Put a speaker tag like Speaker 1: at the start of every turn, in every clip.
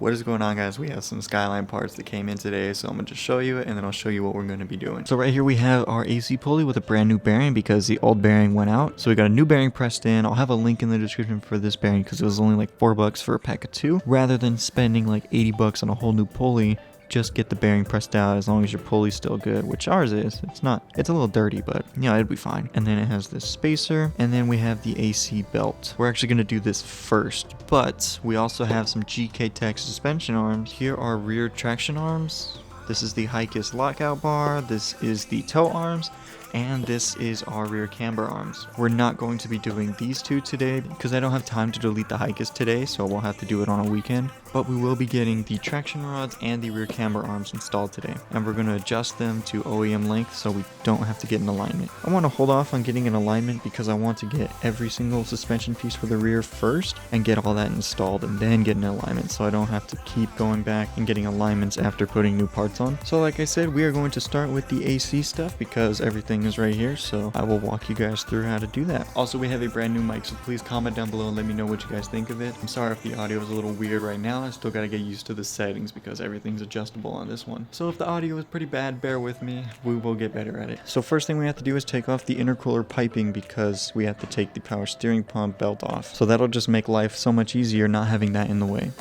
Speaker 1: What is going on, guys? We have some Skyline parts that came in today, so I'm going to just show you it and then I'll show you what we're going to be doing. So right here we have our AC pulley with a brand new bearing because the old bearing went out. So we got a new bearing pressed in. I'll have a link in the description for this bearing because it was only like $4 for a pack of 2 rather than spending like $80 on a whole new pulley. Just get the bearing pressed out as long as your pulley's still good, which ours is. It's not, it's a little dirty, but yeah, it'd be fine. And then it has this spacer, and then we have the AC belt. We're actually gonna do this first, but we also have some GKTech suspension arms. Here are rear traction arms. This is the Hicas lockout bar. This is the toe arms. And this is our rear camber arms. We're not going to be doing these two today because I don't have time to delete the Hicas today, so we'll have to do it on a weekend. But we will be getting the traction rods and the rear camber arms installed today. And we're going to adjust them to OEM length so we don't have to get an alignment. I want to hold off on getting an alignment because I want to get every single suspension piece for the rear first and get all that installed and then get an alignment so I don't have to keep going back and getting alignments after putting new parts on. So like I said, we are going to start with the AC stuff because everything is right here, so I will walk you guys through how to do that. Also, we have a brand new mic, so please comment down below and let me know what you guys think of it. I'm sorry if the audio is a little weird right now. I still gotta get used to the settings because everything's adjustable on this one. So if the audio is pretty bad, bear with me. We will get better at it. So first thing we have to do is take off the intercooler piping because we have to take the power steering pump belt off. So that'll just make life so much easier not having that in the way.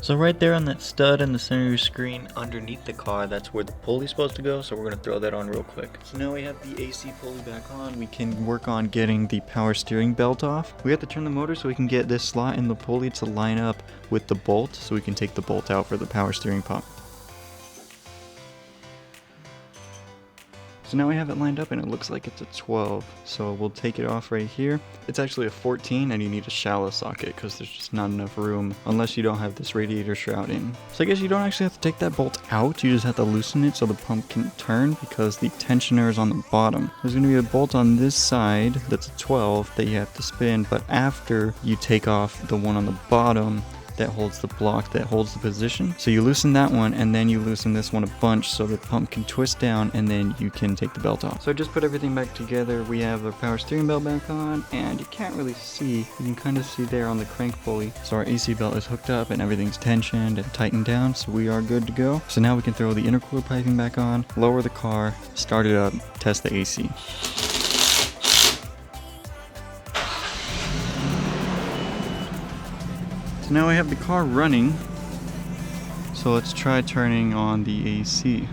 Speaker 1: So right there on that stud in the center of your screen underneath the car, that's where the pulley's supposed to go, so we're going to throw that on real quick. So now we have the AC pulley back on. We can work on getting the power steering belt off. We have to turn the motor so we can get this slot in the pulley to line up with the bolt so we can take the bolt out for the power steering pump. So now we have it lined up and it looks like it's a 12. So we'll take it off right here. It's actually a 14 and you need a shallow socket because there's just not enough room unless you don't have this radiator shroud in. So I guess you don't actually have to take that bolt out. You just have to loosen it so the pump can turn because the tensioner is on the bottom. There's going to be a bolt on this side that's a 12 that you have to spin, but after you take off the one on the bottom that holds the block, that holds the position. So you loosen that one and then you loosen this one a bunch so the pump can twist down and then you can take the belt off. So I just put everything back together. We have our power steering belt back on and you can't really see. You can kind of see there on the crank pulley. So our AC belt is hooked up and everything's tensioned and tightened down, so we are good to go. So now we can throw the intercooler piping back on, lower the car, start it up, test the AC. So now we have the car running, so let's try turning on the AC.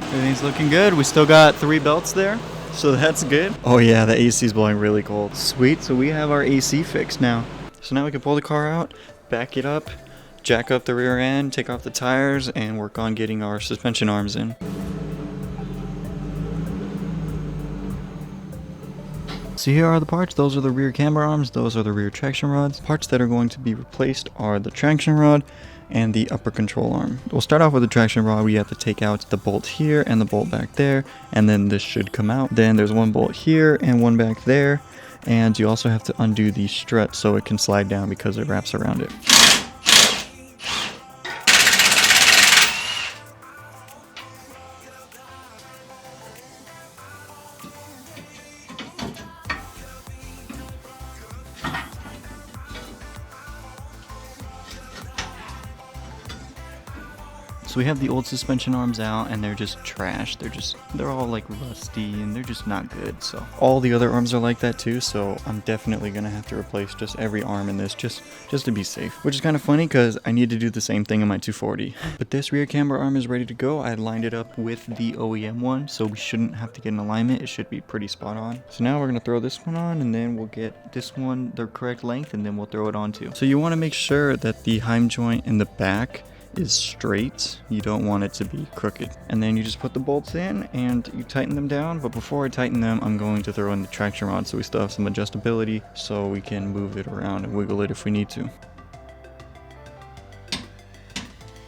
Speaker 1: Everything's looking good. We still got 3 belts there, so that's good. Oh yeah, the AC is blowing really cold. Sweet, so we have our AC fixed now. So now we can pull the car out, back it up, jack up the rear end, take off the tires, and work on getting our suspension arms in. So here are the parts. Those are the rear camber arms, those are the rear traction rods. Parts that are going to be replaced are the traction rod and the upper control arm. We'll start off with the traction rod. We have to take out the bolt here and the bolt back there, and then this should come out. Then there's one bolt here and one back there, and you also have to undo the strut so it can slide down because it wraps around it. So we have the old suspension arms out and they're just trash. They're all like rusty and they're just not good. So all the other arms are like that too. So I'm definitely going to have to replace just every arm in this just to be safe. Which is kind of funny because I need to do the same thing in my 240. But this rear camber arm is ready to go. I lined it up with the OEM one, so we shouldn't have to get an alignment. It should be pretty spot on. So now we're going to throw this one on and then we'll get this one the correct length and then we'll throw it on too. So you want to make sure that the heim joint in the back is straight. You don't want it to be crooked. And then you just put the bolts in and you tighten them down. But before I tighten them, I'm going to throw in the traction rod so we still have some adjustability so we can move it around and wiggle it if we need to.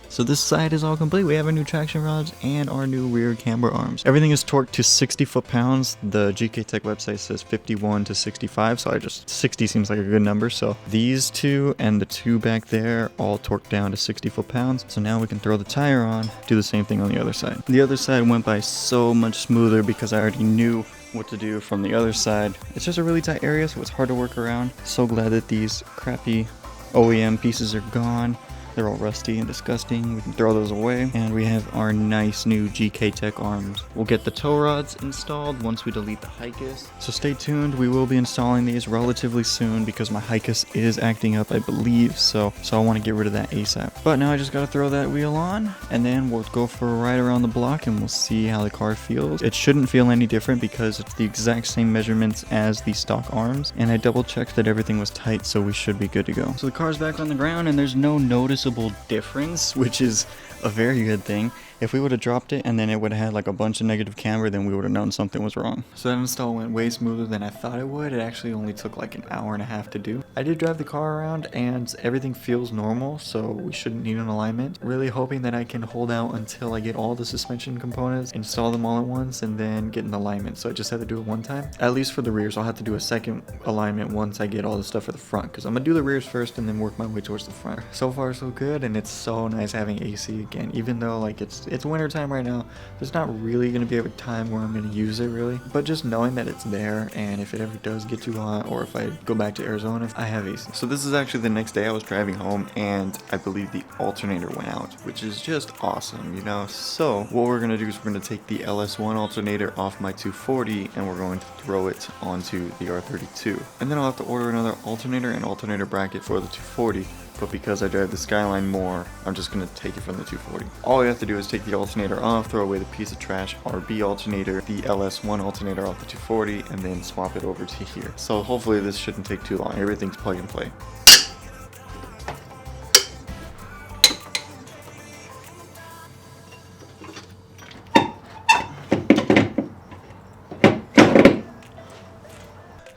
Speaker 1: So this side is all complete. We have our new traction rods and our new rear camber arms. Everything is torqued to 60 foot-pounds. The GKTech website says 51 to 65, so 60 seems like a good number. So these two and the two back there all torqued down to 60 foot-pounds. So now we can throw the tire on, do the same thing on the other side. The other side went by so much smoother because I already knew what to do from the other side. It's just a really tight area, so it's hard to work around. So glad that these crappy OEM pieces are gone. They're all rusty and disgusting. We can throw those away. And we have our nice new GKTech arms. We'll get the tow rods installed once we delete the Hicas. So stay tuned. We will be installing these relatively soon because my Hicas is acting up, I believe. So I want to get rid of that ASAP. But now I just got to throw that wheel on and then we'll go for a ride around the block and we'll see how the car feels. It shouldn't feel any different because it's the exact same measurements as the stock arms. And I double checked that everything was tight, so we should be good to go. So the car's back on the ground and there's no noticeable difference, which is a very good thing. If we would have dropped it and then it would have had like a bunch of negative camber, then we would have known something was wrong. So that install went way smoother than I thought it would. It actually only took like an hour and a half to do. I did drive the car around and everything feels normal, so we shouldn't need an alignment. Really hoping that I can hold out until I get all the suspension components, install them all at once, and then get an alignment. So I just had to do it one time. At least for the rears, I'll have to do a second alignment once I get all the stuff for the front, because I'm gonna do the rears first and then work my way towards the front. So far so good, and it's so nice having AC again, even though like it's winter time right now. There's not really going to be a time where I'm going to use it really, but just knowing that it's there, and if it ever does get too hot or if I go back to Arizona, I have AC. So this is actually the next day. I was driving home and I believe the alternator went out, which is just awesome, you know. So what we're going to do is we're going to take the LS1 alternator off my 240 and we're going to throw it onto the R32, and then I'll have to order another alternator and alternator bracket for the 240. But because I drive the Skyline more, I'm just going to take it from the 240. All we have to do is take the alternator off, throw away the piece of trash RB alternator, the LS1 alternator off the 240, and then swap it over to here. So hopefully this shouldn't take too long. Everything's plug and play.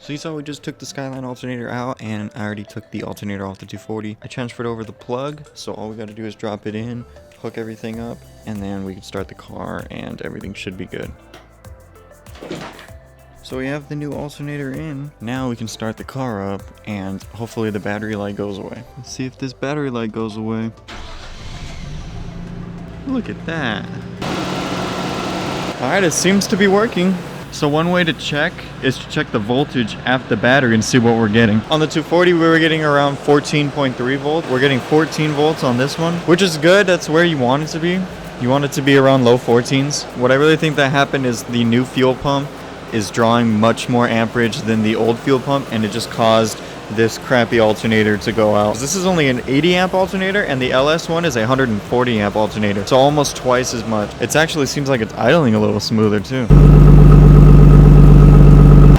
Speaker 1: So you saw we just took the Skyline alternator out, and I already took the alternator off the 240. I transferred over the plug, so all we got to do is drop it in, hook everything up, and then we can start the car and everything should be good. So we have the new alternator in. Now we can start the car up and hopefully the battery light goes away. Let's see if this battery light goes away. Look at that. Alright, it seems to be working. So one way to check is to check the voltage at the battery and see what we're getting. On the 240 we were getting around 14.3 volts. We're getting 14 volts on this one, which is good. That's where you want it to be. You want it to be around low 14s. What I really think that happened is the new fuel pump is drawing much more amperage than the old fuel pump, and it just caused this crappy alternator to go out. This is only an 80 amp alternator and the LS one is a 140 amp alternator, so almost twice as much. It actually seems like it's idling a little smoother too.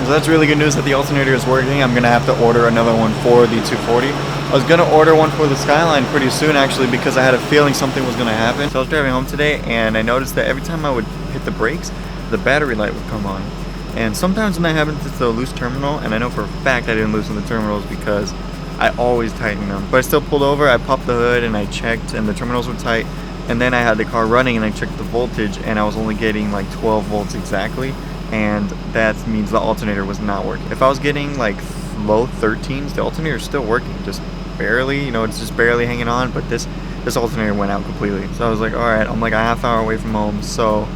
Speaker 1: So that's really good news that the alternator is working. I'm gonna have to order another one for the 240. I was gonna order one for the Skyline pretty soon actually, because I had a feeling something was gonna happen. So I was driving home today and I noticed that every time I would hit the brakes, the battery light would come on. And sometimes when that happens, it's a loose terminal, and I know for a fact I didn't loosen the terminals because I always tighten them. But I still pulled over, I popped the hood and I checked and the terminals were tight. And then I had the car running and I checked the voltage and I was only getting like 12 volts exactly. And that means the alternator was not working. If I was getting like low 13s, the alternator is still working, just barely, you know, it's just barely hanging on, but this alternator went out completely. So I was like, all right, I'm like a half hour away from home, so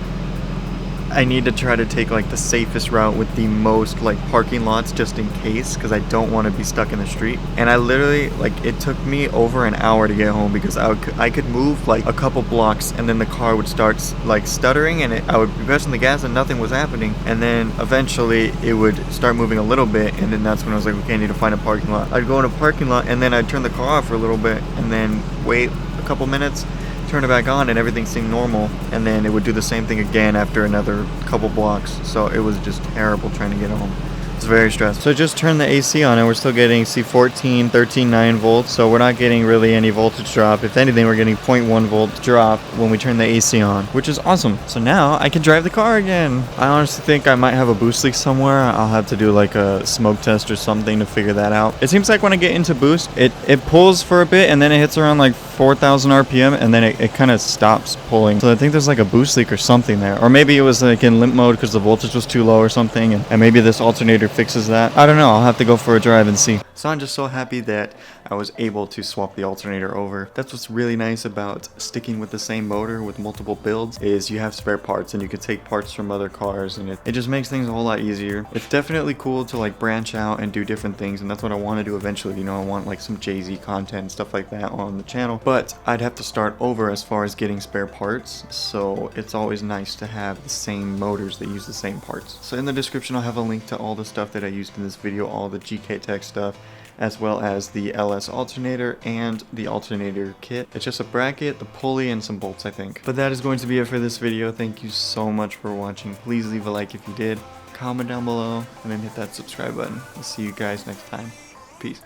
Speaker 1: I need to try to take like the safest route with the most like parking lots just in case, because I don't want to be stuck in the street. And I literally, like, it took me over an hour to get home because I could move like a couple blocks and then the car would start like stuttering, and I would be pressing the gas and nothing was happening, and then eventually it would start moving a little bit, and then that's when I was like, okay, I need to find a parking lot. I'd go in a parking lot and then I'd turn the car off for a little bit and then wait a couple minutes, turn it back on, and everything seemed normal, and then it would do the same thing again after another couple blocks. So it was just terrible trying to get home. It's very stressful. So I just turned the AC on and we're still getting 14, 13.9 volts, so we're not getting really any voltage drop. If anything, we're getting 0.1 volt drop when we turn the AC on, which is awesome. So now I can drive the car again. I honestly think I might have a boost leak somewhere. I'll have to do like a smoke test or something to figure that out. It seems like when I get into boost, it pulls for a bit and then it hits around like 4,000 RPM and then it kind of stops pulling. So I think there's like a boost leak or something there. Or maybe it was like in limp mode because the voltage was too low or something, and maybe this alternator fixes that. I don't know, I'll have to go for a drive and see. So I'm just so happy that I was able to swap the alternator over. That's what's really nice about sticking with the same motor with multiple builds, is you have spare parts and you can take parts from other cars, and it just makes things a whole lot easier. It's definitely cool to like branch out and do different things, and that's what I want to do eventually. You know, I want like some Jay-Z content and stuff like that on the channel, but I'd have to start over as far as getting spare parts, so it's always nice to have the same motors that use the same parts. So in the description I'll have a link to all the stuff that I used in this video, all the GKTech stuff, as well as the LS alternator and the alternator kit. It's just a bracket, the pulley, and some bolts, I think. But that is going to be it for this video. Thank you so much for watching. Please leave a like if you did, comment down below, and then hit that subscribe button. I'll see you guys next time. Peace.